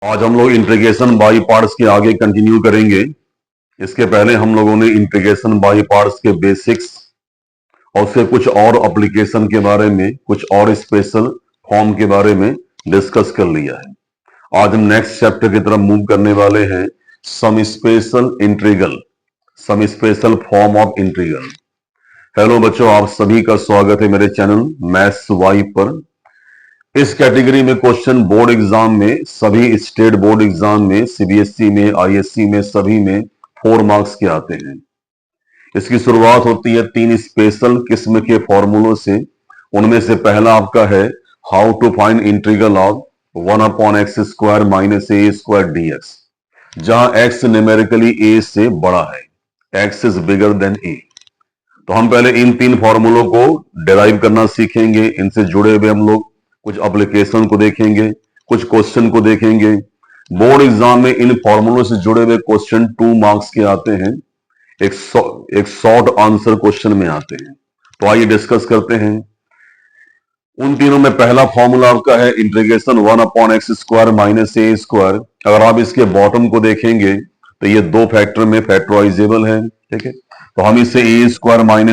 आज हम लोग इंटीग्रेशन बाई पार्ट्स के आगे कंटिन्यू करेंगे। इसके पहले हम लोगों ने इंटीग्रेशन बाई पार्ट्स के बेसिक्स और उसके कुछ और एप्लीकेशन के बारे में, कुछ और स्पेशल फॉर्म के बारे में डिस्कस कर लिया है। आज हम नेक्स्ट चैप्टर की तरफ मूव करने वाले हैं, some special integral, some special form of integral. Hello बच्चों, आप सभी का स्वागत है मेरे चैनल मैथ्स वाई पर। इस कैटेगरी में क्वेश्चन बोर्ड एग्जाम में, सभी स्टेट बोर्ड एग्जाम में, सीबीएसई में, आईएससी में, सभी में 4 मार्क्स के आते हैं। इसकी शुरुआत होती है 3 स्पेशल किस्म के फॉर्मूलों से। उनमें से पहला आपका है how to find integral of 1/x² - a² dx, जहां x न्यूमेरिकली a से बड़ा है, x is bigger than a। तो हम पहले इन 3 फॉर्मूलों को डिराइव करना सीखेंगे। इनसे जुड़े हुए हम लोग कुछ एप्लीकेशन को देखेंगे, कुछ क्वेश्चन को देखेंगे। बोर्ड एग्जाम में इन फॉर्मूलों से जुड़े हुए क्वेश्चन 2 मार्क्स के आते हैं, एक शॉर्ट आंसर क्वेश्चन में आते हैं। तो आइए डिस्कस करते हैं। उन तीनों में पहला फॉर्मूला आपका है इंटीग्रेशन 1/x² - a²। अगर आप इसके बॉटम को देखेंगे तो ये 2 फैक्टर में फैक्टराइजेबल है, ठीक है। तो हम इसे a²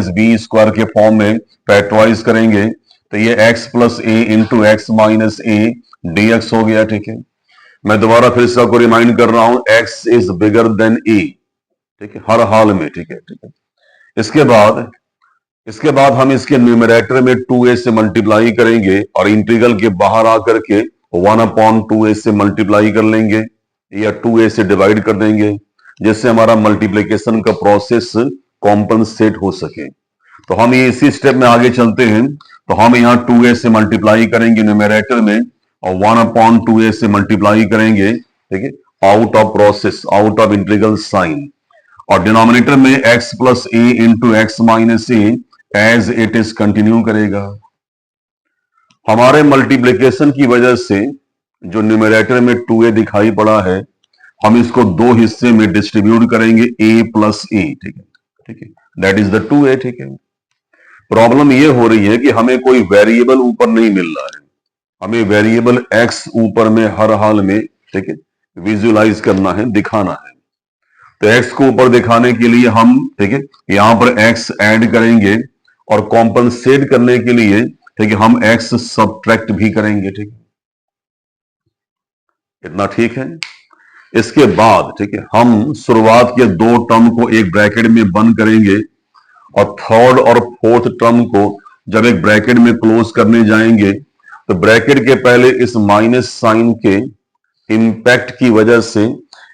- b² के फॉर्म में फैक्टराइज करेंगे तो ये x + a × x - a dx हो गया, ठीक है। मैं दोबारा फिर से आपको रिमाइंड कर रहा हूं, x is bigger than a, ठीक है, हर हाल में, ठीक है, ठीक है। इसके बाद हम इसके न्यूमरेटर में 2a से मल्टीप्लाई करेंगे और इंटीग्रल के बाहर आकर के 1/2a से मल्टीप्लाई कर लेंगे या 2a से डिवाइड कर देंगे, जिससे हमारा मल्टीप्लिकेशन का प्रोसेस कॉम्पनसेट हो सके। तो हम ये इसी स्टेप में आगे चलते हैं। तो हम यहाँ 2a से मल्टीप्लाई करेंगे न्यूमरेटर में और 1/2a से मल्टीप्लाई करेंगे, ठीक है, out of process, out of integral sign. और डिनोमिनेटर में x + a × x - a as it is continue करेगा। हमारे मल्टीप्लिकेशन की वजह से जो न्यूमरेटर में 2a दिखाई पड़ा है, हम इसको 2 हिस्से में डिस्ट्रीब्यूट करेंगे, a + a, ठीक है, ठीक है, दैट इज द 2a, ठीक है। प्रॉब्लम ये हो रही है कि हमें कोई वेरिएबल ऊपर नहीं मिल रहा है, हमें वेरिएबल x ऊपर में हर हाल में, ठीक है, विजुअलाइज करना है, दिखाना है। तो x को ऊपर दिखाने के लिए हम, ठीक है, यहां पर x ऐड करेंगे और कॉम्पनसेट करने के लिए, ठीक है, हम x सब्ट्रैक्ट भी करेंगे, ठीक है। इतना ठीक है। इसके बाद, ठीक है, हम शुरुआत के 2 टर्म को एक ब्रैकेट में बंद करेंगे और थर्ड और फोर्थ टर्म को जब एक ब्रैकेट में क्लोज करने जाएंगे तो ब्रैकेट के पहले इस माइनस साइन के इंपैक्ट की वजह से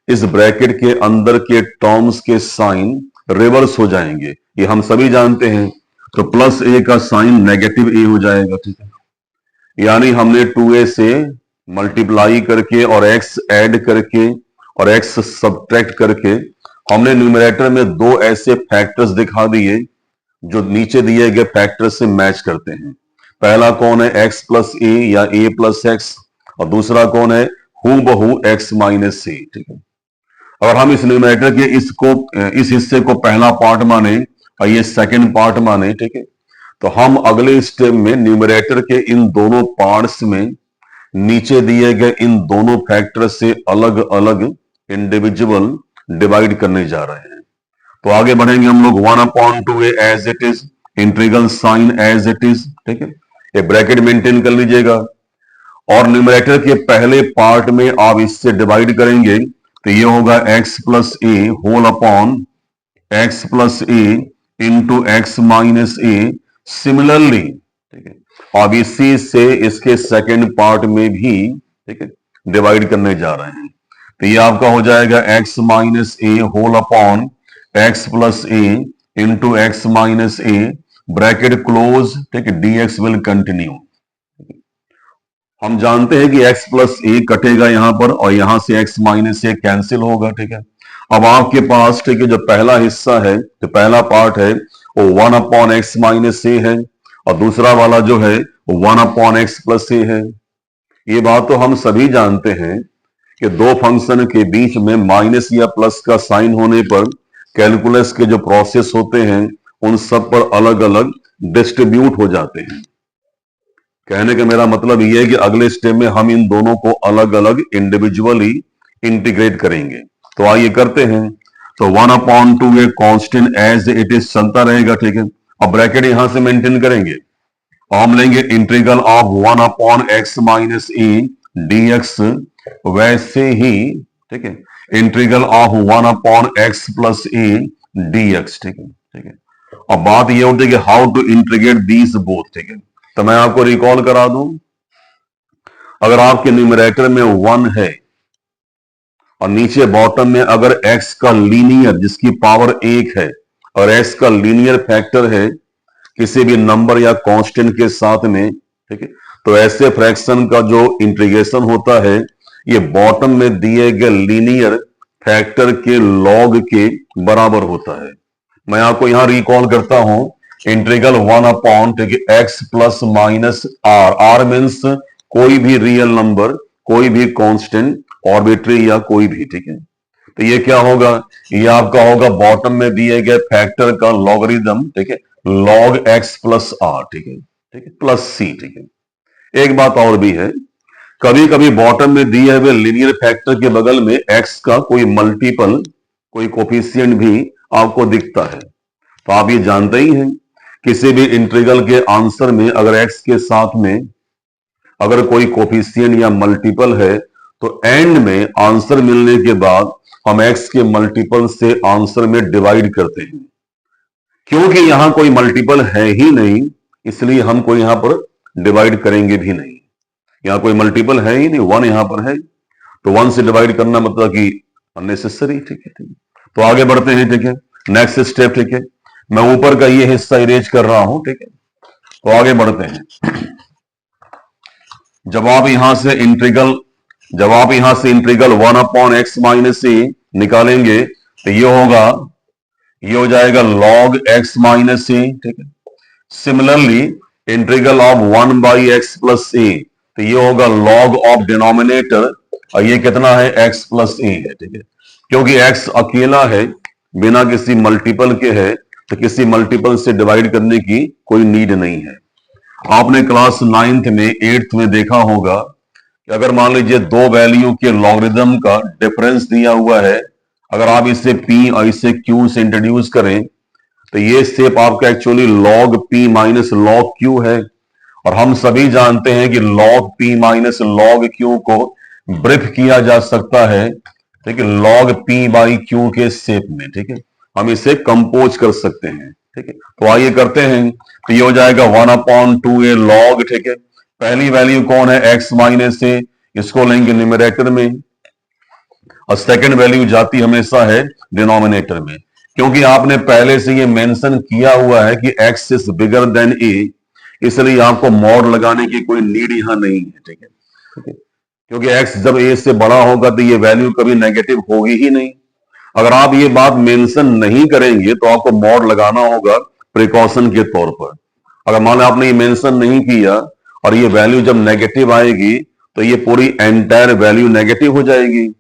इस ब्रैकेट के अंदर के टर्म्स के साइन रिवर्स हो जाएंगे, ये हम सभी जानते हैं। तो +a का साइन नेगेटिव a हो जाएगा, ठीक है। यानी हमने 2a से मल्टीप्लाई करके और x ऐड करके और x सब्ट्रैक्ट करके हमने न्यूमरेटर में 2 ऐसे फैक्टर्स दिखा दिए जो नीचे दिए गए फैक्टर से मैच करते हैं। पहला कौन है, x + a या a + x, और दूसरा कौन है, हूबहू x - a, ठीक है। और हम इस न्यूमरेटर के इस हिस्से को पहला पार्ट माने और ये सेकंड पार्ट माने, ठीक है। तो हम अगले स्टेप में न्यूमरेटर के इन दोनों पार्ट्स में नीचे दिए गए इन दोनों फैक्टर से अलग अलग इंडिविजुअल डिवाइड करने जा रहे हैं। तो आगे बढ़ेंगे हम लोग 1/2a as it is, integral sign as it is, ठीक है, ये ब्रैकेट मेंटेन कर लीजिएगा। और न्यूमरेटर के पहले पार्ट में आप इससे डिवाइड करेंगे तो ये होगा x + a whole upon x + a × x - a। Similarly, ठीक है, अब इसी से इसके सेकंड पार्ट में भी, ठीक है, डिवाइड करने जा रहे हैं। तो ये आपका हो जाएगा x - a whole upon x + a × x - a bracket close, ठीक है, dx विल कंटिन्यू। हम जानते हैं कि x + a कटेगा यहां पर और यहां से x - a कैंसिल होगा, ठीक है। अब आपके पास, ठीक है, जो पहला हिस्सा है, जो पहला पार्ट है वो 1/x - a है और दूसरा वाला जो है 1/x + a है। ये बात तो हम सभी जानते हैं कि 2 फंक्शन के बीच में माइनस या प्लस का साइन होने पर कैलकुलस के जो प्रोसेस होते हैं उन सब पर अलग अलग डिस्ट्रीब्यूट हो जाते हैं। कहने का मेरा मतलब ये है कि अगले स्टेप में हम इन दोनों को अलग अलग इंडिविजुअली इंटीग्रेट करेंगे। तो आइए करते हैं। तो 1/2 a constant as it is चलता रहेगा, ठीक है। अब ब्रैकेट यहां से मेंटेन करेंगे, हम लेंगे integral of 1/x minus E dx, वैसे ही, ठीक है, integral of 1/x plus E dx, ठीक है, ठीक है। अब बात यह होती है कि how to integrate these both, ठीक है। तो मैं आपको रिकॉल करा दूं, अगर आपके न्यूमरेटर में 1 है और नीचे बॉटम में अगर x का लीनियर जिसकी पावर 1 है और x का लीनियर फैक्टर है किसी भी नंबर या कांस्टेंट के साथ में, ठीक है, तो ऐसे फ्रैक्शन का जो इंटीग्रेशन होता है ये बॉटम में दिए गए लीनियर फैक्टर के लॉग के बराबर होता है। मैं आपको यहां रिकॉल करता हूं, इंटीग्रल 1 ठीक है X plus minus R, R means कोई भी रियल नंबर, कोई भी कांस्टेंट, आर्बिट्री या कोई भी, ठीक है। तो ये क्या होगा, ये आपका होगा बॉटम में दिए गए फैक्टर का लॉगरिदम, ठीक है, लॉग एक्स प्लस आर, ठीक है, ठीक है, प्लस सी, ठीक है। एक बात और भी है, कभी कभी बॉटम में दिए हुए लीनियर फैक्टर के बगल में एक्स का कोई मल्टीपल, कोई कोफिशिएंट भी आपको दिखता है। तो आप ये जानते ही हैं, किसी भी इंटीग्रल के आंसर में अगर एक्स के साथ में अगर कोई कोफिशिएंट या मल्टीपल है तो एंड में आंसर मिलने के बाद हम एक्स के मल्टीपल से आंसर में डिवाइड करते हैं। क्योंकि यहां कोई मल्टीपल है ही नहीं, इसलिए हम कोई यहां पर डिवाइड करेंगे भी नहीं। यहां कोई मल्टीपल है ही नहीं, 1 यहां पर है, तो 1 से डिवाइड करना मतलब कि अननेसेसरी, ठीक है, ठीक है। तो आगे बढ़ते हैं, ठीक है, नेक्स्ट स्टेप, ठीक है। मैं ऊपर का ये हिस्सा इरेज कर रहा हूं, ठीक है। तो आगे बढ़ते हैं। जब आप यहां से इंटीग्रल 1/x माइनस सी निकालेंगे तो ये होगा, ये हो जाएगा log x माइनस सी, ठीक है। Similarly integral of 1/x plus C, तो ये होगा log ऑफ डिनोमिनेटर, और ये कितना है x प्लस ए है, ठीक है। क्योंकि x अकेला है बिना किसी मल्टीपल के है, तो किसी मल्टीपल से डिवाइड करने की कोई नीड नहीं है। आपने क्लास 9th में 8th में देखा होगा कि अगर मान लीजिए दो वैल्यू के लॉगरिदम का डिफरेंस दिया हुआ है, अगर आप इसे p और इसे q से इंट्रोड्यूस करें तो ये स्टेप आपका actually log p minus log q है। और हम सभी जानते हैं कि log p minus log q को ब्रिफ किया जा सकता है, ठीक है, log p बाई q के स्टेप में, ठीक है, हम इसे कंपोज कर सकते हैं, ठीक है। तो आइए करते हैं। तो ये हो जाएगा 1/2 log, ठीक है। पहली वैल्यू कौन है, x माइनस ए, इसको लेंगे न्यूमरेटर में, और सेकंड वैल्यू जाती हमेशा है डिनोमिनेटर में। क्योंकि आपने पहले से ये मेंशन किया हुआ है कि x is bigger than a, इसलिए आपको मॉड लगाने की कोई नीड यहां नहीं है, ठीक है, ठीक है। क्योंकि x जब a से बड़ा होगा तो ये वैल्यू कभी नेगेटिव होगी ही नहीं। अगर आप ये बात मेंशन नहीं करेंगे तो आपको मॉड लगाना होगा प्रिकॉशन के तौर पर। अगर मान लो आपने ये मेंशन नहीं किया और ये वैल्यू जब नेगेटिव आएगी तो ये पूरी एंटायर वैल्यू नेगेटिव हो जाएगी।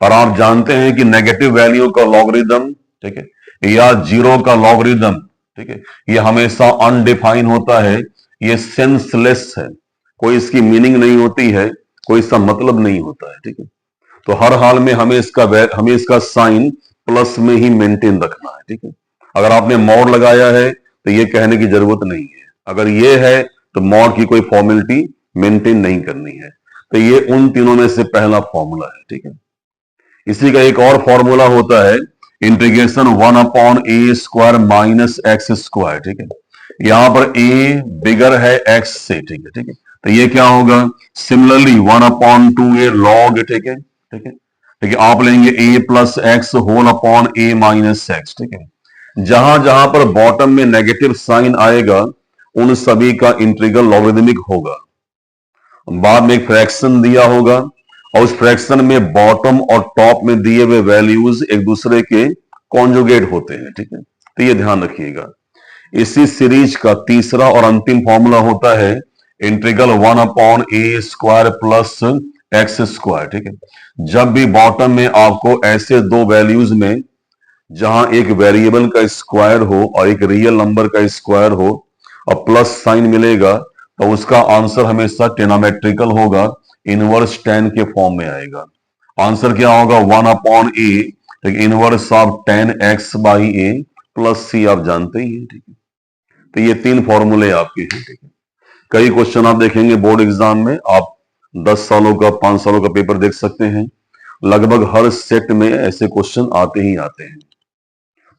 और आप जानते हैं कि नेगेटिव वैल्यू का लॉगरिदम, ठीक है, या जीरो का लॉगरिदम, ठीक है, ये हमेशा अनडिफाइन होता है, ये सेंसलेस है, कोई इसकी मीनिंग नहीं होती है, कोई इसका मतलब नहीं होता है, ठीक है। तो हर हाल में हमें इसका साइन प्लस में ही मेंटेन रखना है, ठीक है। अगर आपने मॉड लगाया है तो ये कहने की जरूरत नहीं है, अगर ये है तो मॉड की कोई फॉर्मेलिटी मेंटेन नहीं करनी है। तो ये उन तीनों में से पहला फॉर्मूला है, ठीक है। इसी का एक और फॉर्मूला होता है integration 1/a² minus x square, ठीक है। यहां पर a बिगर है x से, ठीक है, ठीक है। तो ये क्या होगा, सिमिलरली 1/2 log, ठीक है, ठीक है, ठीक है। आप लेंगे a plus X whole upon a minus X, ठीक है। जहां जहां पर बॉटम में नेगेटिव साइन आएगा उन सभी का इंटीग्रल लॉगरिदमिक होगा। बाद में एक फ्रैक्शन दिया होगा और उस फ्रैक्शन में बॉटम और टॉप में दिए हुए वैल्यूज एक दूसरे के कॉन्जुगेट होते हैं, ठीक है। तो ये ध्यान रखिएगा। इसी सीरीज का तीसरा और अंतिम फॉर्मूला होता है integral 1/a² plus x square, ठीक है। जब भी बॉटम में आपको ऐसे दो वैल्यूज में जहां एक वेरिएबल का स्क्वायर हो और एक रियल नंबर का स्क्वायर हो और प्लस साइन मिलेगा तो उसका आंसर हमेशा टेनामेट्रिकल होगा, इनवर्स टेन के फॉर्म में आएगा। आंसर क्या होगा, 1/a, inverse of 10x/a plus c, आप जानते ही हैं, ठीक है। तो ये 3 फॉर्मूले आपके हैं, ठीक है। कई क्वेश्चन आप देखेंगे बोर्ड एग्जाम में, आप 10 सालों का 5 सालों का पेपर देख सकते हैं, लगभग हर सेट में ऐसे क्वेश्चन आते ही आते हैं।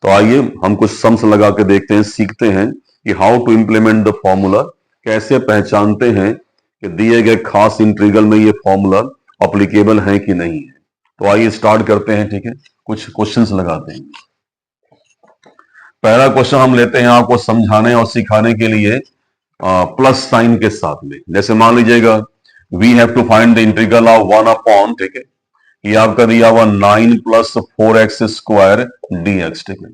तो आइए हम कुछ सम्स लगा के देखते हैं, सीखते हैं कि how to implement the formula, कैसे पहचानते हैं कि दिए गए खास इंटीग्रल में ये फॉर्मूला अप्लीकेबल है कि नहीं है। तो आइए स्टार्ट करते हैं, ठीक है, कुछ क्वेश्चंस लगाते हैं। पहला क्वेश्चन हम लेते हैं आपको समझाने और सिखाने के लिए प्लस साइन के साथ में। जैसे मान लीजिएगा we have to find the integral of 1/, ठीक है, ये आपका दिया हुआ 9 + 4x² dx, ठीक है।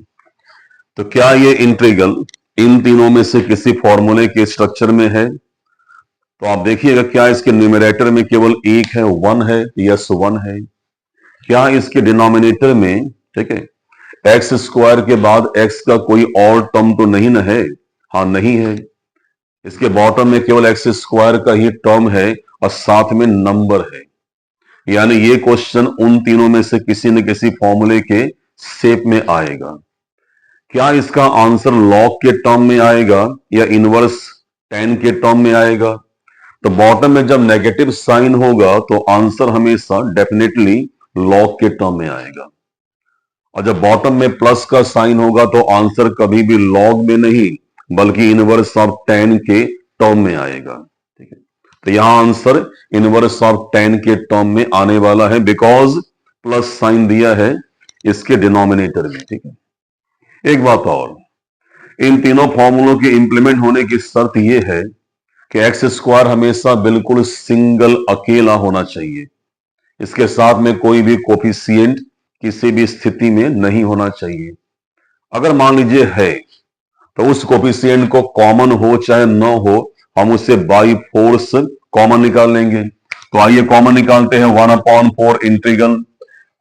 तो क्या ये इंटीग्रल इन तीनों में से किसी फॉर्मूले के स्ट्रक्चर में है? तो आप देखिएगा, क्या इसके न्यूमरेटर में केवल एक है, 1 है? यस, 1 है। क्या इसके डिनोमिनेटर में, ठीक है, x² के बाद x का कोई और टर्म तो नहीं ना है? हाँ, नहीं है। इसके बॉटम में केवल x² का ही टर्म है और साथ में नंबर है, यानी ये क्वेश्चन उन तीनों में से किसी न किसी फॉर्मूले के शेप में आएगा। क्या इसका आंसर लॉग के टर्म में आएगा या इनवर्स 10 के टर्म में आएगा? तो बॉटम में जब नेगेटिव साइन होगा तो आंसर हमेशा डेफिनेटली लॉग के टर्म में आएगा, और जब बॉटम में प्लस का साइन होगा तो आंसर कभी भी लॉग में नहीं बल्कि इनवर्स ऑफ 10 के टर्म में आएगा, ठीक है। तो यहां आंसर इनवर्स ऑफ 10 के टर्म में आने वाला है, बिकॉज प्लस साइन दिया है इसके डिनोमिनेटर में, ठीक है। एक बात और, इन तीनों फॉर्मूलों के इंप्लीमेंट होने की शर्त यह है कि x² हमेशा बिल्कुल सिंगल, अकेला होना चाहिए। इसके साथ में कोई भी कोफिशिएंट किसी भी स्थिति में नहीं होना चाहिए। अगर मान लीजिए है तो उस कोफिशिएंट को कॉमन हो चाहे न हो, हम उसे बाई फोर्स कॉमन निकाल लेंगे। तो आइए कॉमन निकालते हैं, 1/4 इंटीग्रल।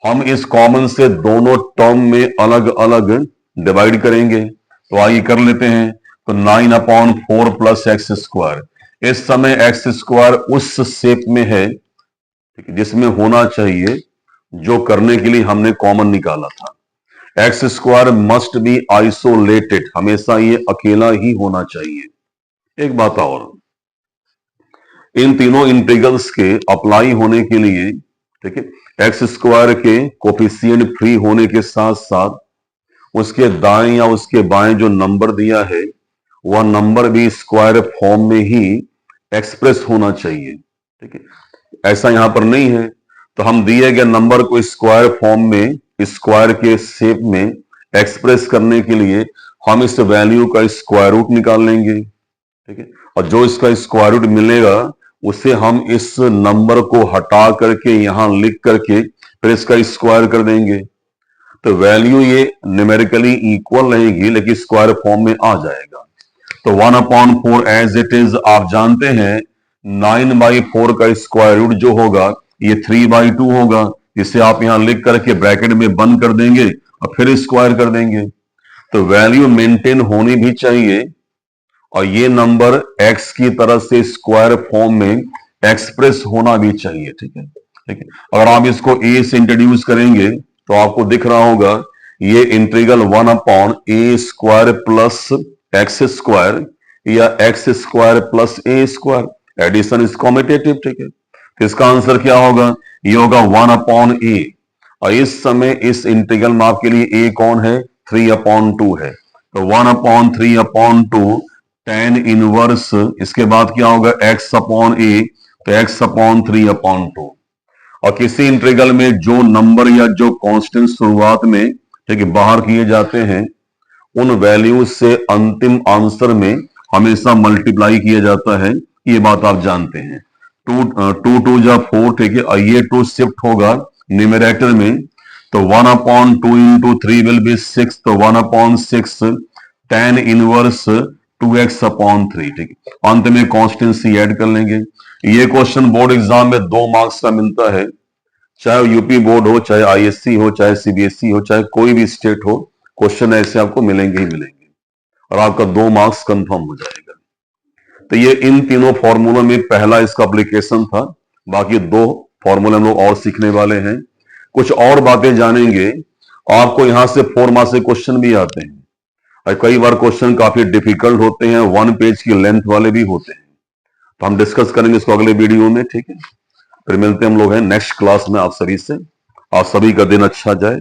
हम इस कॉमन से दोनों टर्म में अलग अलग डिवाइड करेंगे। तो आइए कर लेते हैं। तो 9/4 + x²। इस समय x² उस शेप में है, ठीक है, जिसमें होना चाहिए, जो करने के लिए हमने कॉमन निकाला था। x² मस्ट बी आइसोलेटेड, हमेशा ये अकेला ही होना चाहिए। एक बात और, इन तीनों इंटीग्रल्स के अप्लाई होने के लिए, ठीक है, x² के कोफिशिएंट फ्री होने के साथ साथ उसके दाएं या उसके बाएं जो नंबर दिया है वह नंबर भी स्क्वायर फॉर्म में ही एक्सप्रेस होना चाहिए, ठीक है। ऐसा यहां पर नहीं है, तो हम दिए गए नंबर को स्क्वायर फॉर्म में, स्क्वायर के शेप में एक्सप्रेस करने के लिए हम इस वैल्यू का स्क्वायर रूट निकाल लेंगे, ठीक है। और जो इसका स्क्वायर रूट मिलेगा उसे हम इस नंबर को हटा करके यहां लिख करके फिर इसका स्क्वायर कर देंगे। तो वैल्यू ये न्यूमेरिकली इक्वल रहेगी लेकिन स्क्वायर फॉर्म में आ जाएगा। तो 1/4 एज इट इज, आप जानते हैं 9/4 का स्क्वायर रूट जो होगा ये 3/2 होगा, जिसे आप यहां लिख करके ब्रैकेट में बंद कर देंगे और फिर स्क्वायर कर देंगे। तो वैल्यू मेंटेन होनी भी चाहिए और ये नंबर x की तरफ से स्क्वायर फॉर्म में एक्सप्रेस होना भी चाहिए, ठीक है, ठीक है। अगर आप इसको a से इंट्रोड्यूस करेंगे तो आपको दिख रहा होगा ये इंटीग्रल 1/a² + x² या x² + a²। Addition is commutative, ठीक है। तो इसका आंसर क्या होगा, ये होगा 1/a। और इस समय इस इंटीग्रल में आपके लिए a कौन है, 3/2 है। तो 1/3/2 tan इनवर्स, इसके बाद क्या होगा x/a, तो x/3/2। और किसी इंटीग्रल में जो नंबर या जो कांस्टेंट शुरुआत में, ठीक है, बाहर किए जाते हैं उन वैल्यूज से अंतिम आंसर में हमेशा मल्टीप्लाई किया जाता है, ये बात आप जानते हैं। 2 जा 4, ठीक है, और ये 2 शिफ्ट होगा न्यूमरेटर में, तो 1/2 × 3 विल बी 6, तो 1/6 tan इनवर्स 2x/3, ठीक है। अंत में कॉन्स्टेंसी ऐड कर लेंगे। ये क्वेश्चन बोर्ड एग्जाम में 2 मार्क्स का मिलता है, चाहे यूपी बोर्ड हो, चाहे आईएससी हो, चाहे सीबीएसई हो, चाहे कोई भी स्टेट हो, क्वेश्चन ऐसे आपको मिलेंगे ही मिलेंगे और आपका 2 मार्क्स कंफर्म हो जाएगा। तो ये इन तीनों फॉर्मूलों में पहला इसका एप्लीकेशन था। बाकी दो फॉर्मूले हम लोग और सीखने वाले हैं, कुछ और बातें जानेंगे। आपको यहां से 4 मार्क्स के क्वेश्चन भी आते हैं और कई बार क्वेश्चन काफी डिफिकल्ट होते हैं, 1 पेज की लेंथ वाले भी होते हैं। तो हम डिस्कस करेंगे इसको अगले वीडियो में, ठीक है। फिर मिलते हैं हम लोग हैं नेक्स्ट क्लास में आप सभी से। आप सभी का दिन अच्छा जाए।